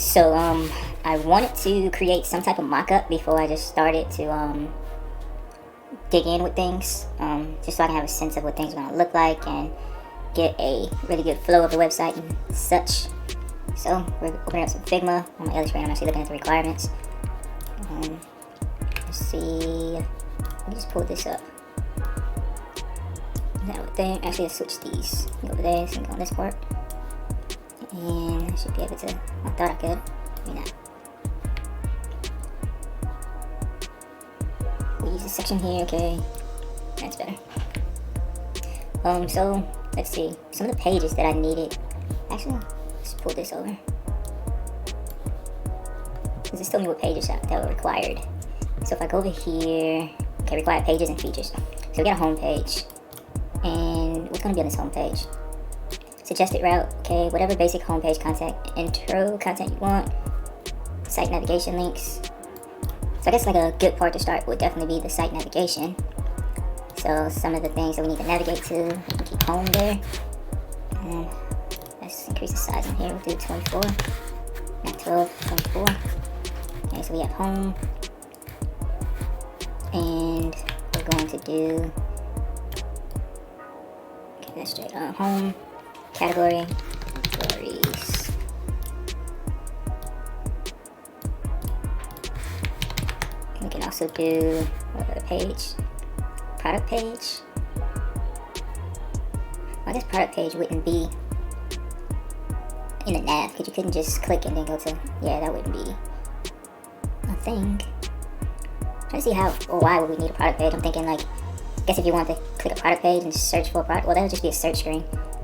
So I wanted to create some type of mock-up before I just started to dig in with things, just so I can have a sense of what things are going to look like and get a really good flow of the website and such. So we're opening up some Figma on my other screen. I'm actually looking at the requirements. Let's see. Let me just pull this up. That over there. Actually, let's switch these. Go over there. So go on this part. And I should be able to. I thought I could. Maybe not. We'll use this section here. Okay, that's better. So let's see. Some of the pages that I needed. Actually, let's pull this over. Because it's telling me what pages that were required. So if I go over here, okay, required pages and features. So we got a home page. And what's going to be on this home page? Suggested route, okay, whatever basic homepage content, intro content you want, site navigation links. So I guess like a good part to start would definitely be the site navigation. So some of the things that we need to navigate to, keep home there. And let's increase the size in here, we'll do 24, not 12, 24. Okay, so we have home. And we're going to do, okay, that's straight on home. Categories. We can also do a page, product page. Well, I guess product page wouldn't be in the nav because you couldn't just click and then go to, yeah, that wouldn't be a thing. I'm trying to see how or why would we need a product page. I'm thinking like, I guess if you want to click a product page and search for a product, well, that would just be a search screen.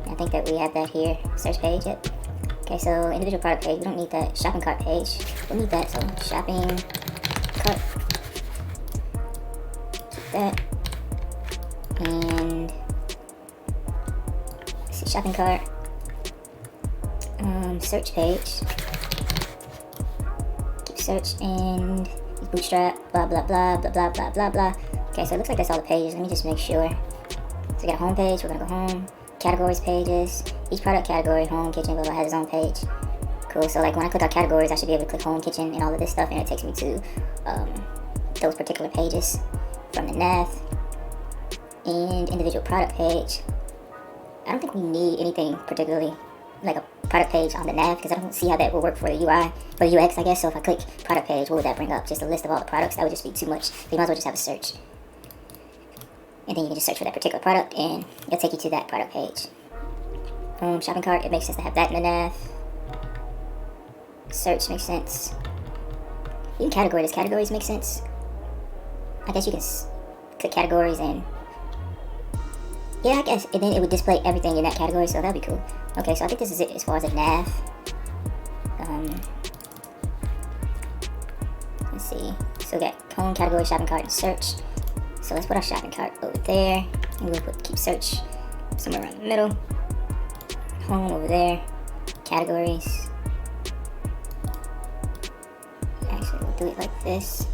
I think that we have that here, search page, yep. Okay, so individual product page, we don't need that. Shopping cart page, we'll need that, so shopping cart. Keep that. And, let's see, shopping cart. Search page. Keep search and bootstrap, blah, blah, blah, blah, blah, blah, blah, blah. Okay, so it looks like that's all the pages. Let me just make sure. So we got a home page, we're gonna go home. Categories pages, each product category, home, kitchen, blah, blah, has its own page. Cool, so like when I click on categories, I should be able to click home, kitchen, and all of this stuff, and it takes me to those particular pages from the nav. And individual product page. I don't think we need anything particularly like a product page on the nav, because I don't see how that will work for the UI, or the UX, I guess. So if I click product page, what would that bring up? Just a list of all the products? That would just be too much. So you might as well just have a search. And then you can just search for that particular product and it'll take you to that product page. Shopping cart, it makes sense to have that in the nav. Search makes sense. Even category, does categories make sense? I guess you can click categories and, yeah, I guess, and then it would display everything in that category, so that'd be cool. Okay, so I think this is it as far as the nav. Let's see, so we got home, category, shopping cart, and search. So let's put our shopping cart over there, and we'll keep search somewhere around the middle. Home over there, categories. Actually, we'll do it like this.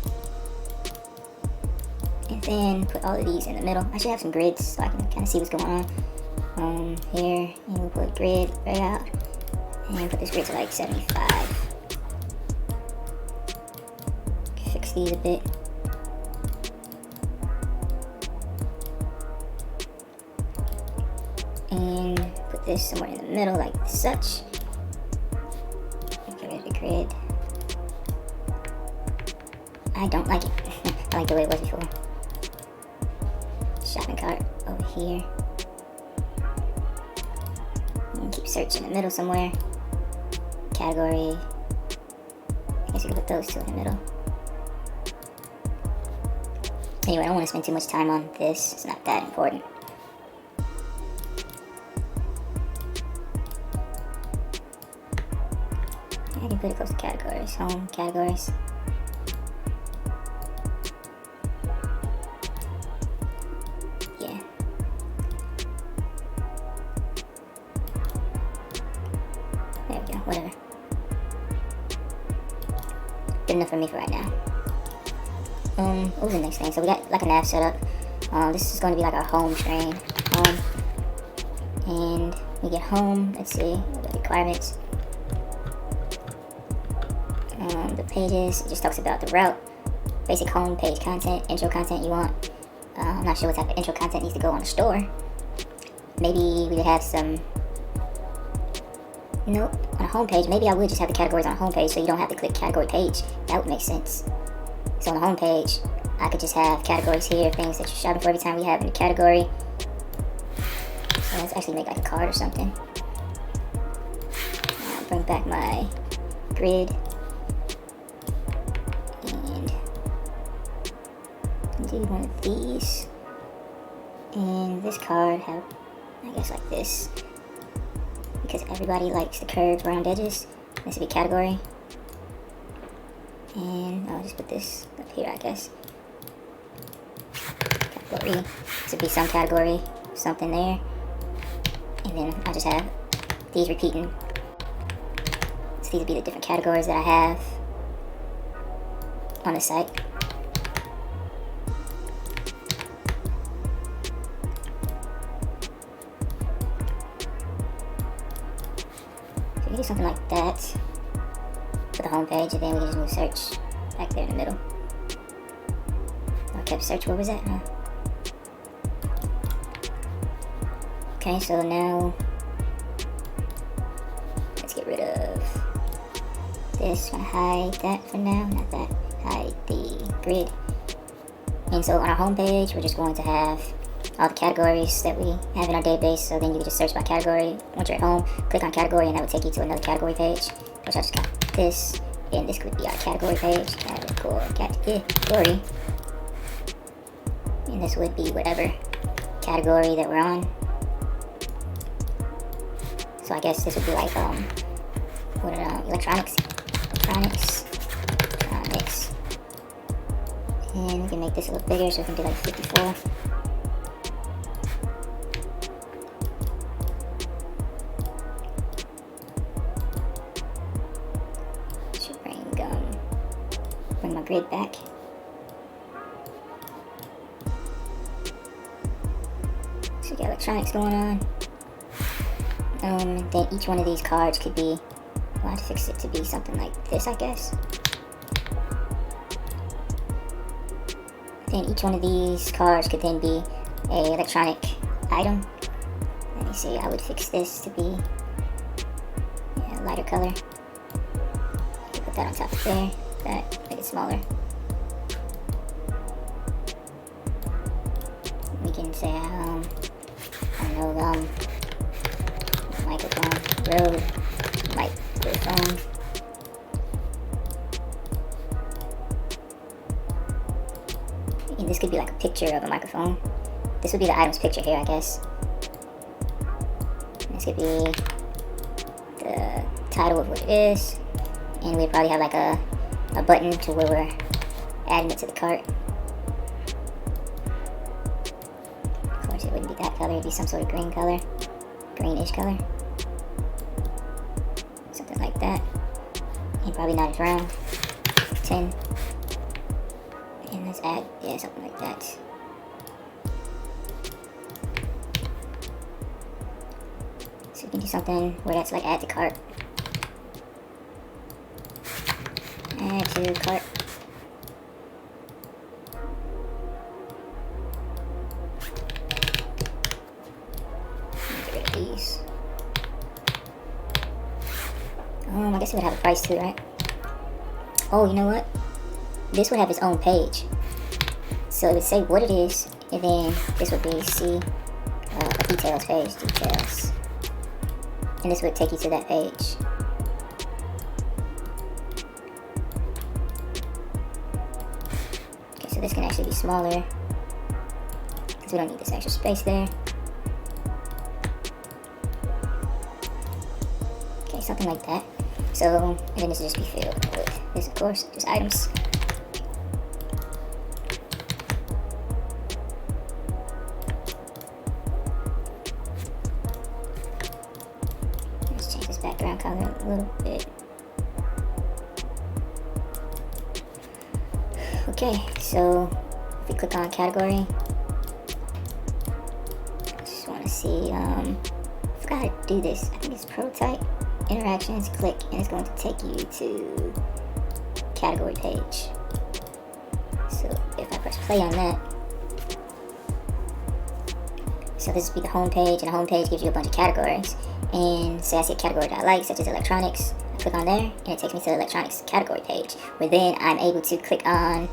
And then put all of these in the middle. I should have some grids so I can kind of see what's going on. Here, and we'll put grid right out. And put this grid to like 75. Fix these a bit. And put this somewhere in the middle like such. Get rid of the grid. I don't like it. I like the way it was before. Shopping cart over here. And keep search in the middle somewhere. Category. I guess we can put those two in the middle. Anyway, I don't want to spend too much time on this. It's not that important. I can put it close to categories, home, categories. Yeah. There we go, whatever. Good enough for me for right now. What was the next thing? So we got like a nav set up. This is going to be like our home screen. And we get home, let's see, what are the requirements. The pages, it just talks about the route, basic home page content, intro content you want. I'm not sure what type of intro content needs to go on the store. Maybe we could have some, nope, on a home page. Maybe I would just have the categories on a home page so you don't have to click category page. That would make sense. So on the home page, I could just have categories here, things that you're shopping for every time we have in the category. So let's actually make like a card or something. I'll bring back my grid. And do one of these. And this card have, I guess, like this. Because everybody likes the curved round edges. This would be category. And I'll just put this up here, I guess. Category. This would be some category, something there. And then I'll just have these repeating. So these would be the different categories that I have on the site. So you do something like that for the home page, and then we can just move search back there in the middle. I kept search, where was that? Huh? Okay, so now let's get rid of this. I'm gonna hide that for now, not that. Hide the grid. And so on our home page, we're just going to have all the categories that we have in our database. So then you can just search by category. Once you're at home, click on category, and that would take you to another category page. Which I just got this, and this could be our category page. Category. And this would be whatever category that we're on. So I guess this would be like what are electronics. And we can make this a little bigger, so we can do like 54. Should bring my grid back. So we got electronics going on. Then each one of these cards could be, I'll have to fix it to be something like this, I guess. Then each one of these cards could then be a electronic item. Let me see, I would fix this to be a lighter color. Put that on top of there, that, make it smaller. We can say, I don't know, microphone, road, microphone. And this could be like a picture of a microphone. This would be the item's picture here, I guess. And this could be the title of what it is. And we'd probably have like a button to where we're adding it to the cart. Of course, it wouldn't be that color, it'd be some sort of green color. Greenish color. Something like that. And probably not as round. 10. And let's add, yeah, something like that. So we can do something where that's like add to cart. Add to cart. Get rid of these. I guess it would have a price too, right? Oh, you know what? This would have its own page. So it would say what it is, and then this would be see a details page, details. And this would take you to that page. Okay, so this can actually be smaller, because we don't need this extra space there. Okay, something like that. So, and then this will just be filled with this, of course, just items. Let's change this background color a little bit. Okay, so if we click on category, I just want to see, I forgot how to do this. I think it's prototype. Interactions, click, and it's going to take you to category page. So if I press play on that, so this would be the home page, and the home page gives you a bunch of categories. And say I see a category that I like, such as electronics. I click on there, and it takes me to the electronics category page, where then I'm able to click on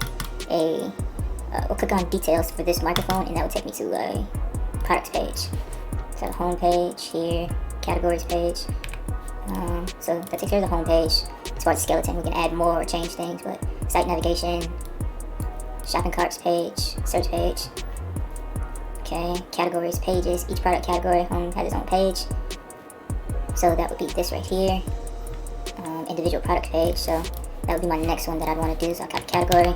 click on details for this microphone, and that will take me to a products page. So the home page here, categories page. So that takes care of the home page. As far as the skeleton, we can add more or change things, but site navigation, shopping carts page, search page. Okay, categories, pages. Each product category home has its own page. So that would be this right here, individual product page. So that would be my next one that I'd want to do. So I'll copy category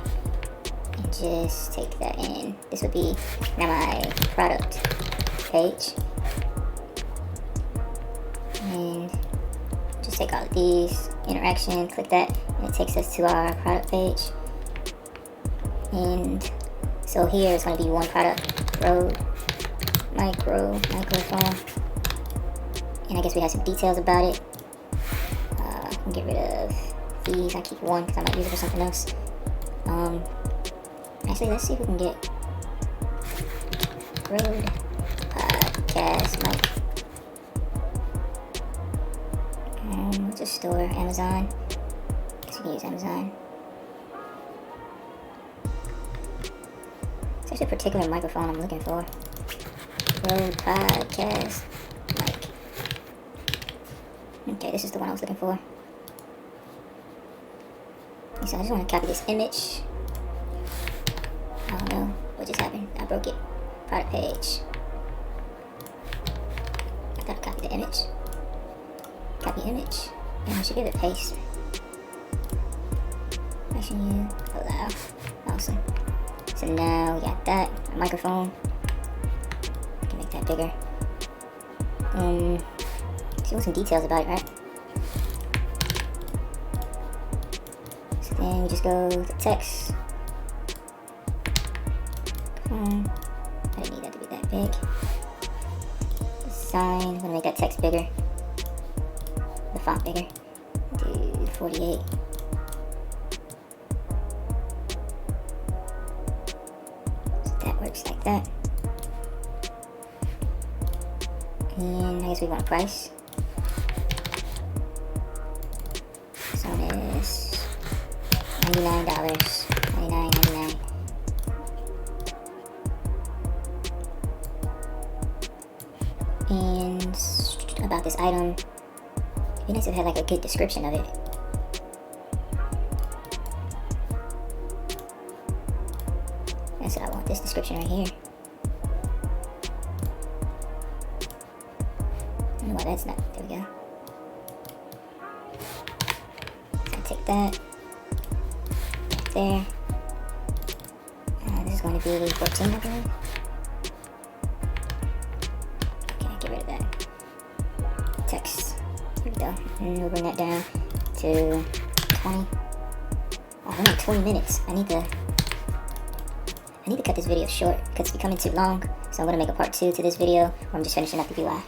and just take that in. This would be now my product page. And just take all of these, interaction, click that, and it takes us to our product page. And so here it's going to be one product, Rode microphone. And I guess we have some details about it. I'll get rid of these. I keep one because I might use it for something else. Actually, let's see if we can get Rode podcast mic. What's a store? Amazon. I guess we can use Amazon. It's actually a particular microphone I'm looking for. Rode podcast mic. Okay, this is the one I was looking for. So I just want to copy this image. I don't know what just happened. I broke it. Product page. I gotta copy the image. Copy image. And I should be able to paste. Action you. Allow. Awesome. So now we got that. A microphone. I can make that bigger. See some details about it, right? So then we just go to text. I didn't need that to be that big. The sign, I'm gonna make that text bigger. The font bigger. Do 48. So that works like that. And I guess we want a price. This one is $99. $99.99. And about this item, it'd be nice if it had like a good description of it. That's what I want, this description right here. I don't know why that's not, there we go. So I'll take that, right there. This is going to be 14, I believe. Text. There we go. And we'll bring that down to 20. Oh, we're at 20 minutes. I need to cut this video short because it's becoming too long. So I'm gonna make a part 2 to this video where I'm just finishing up the UI.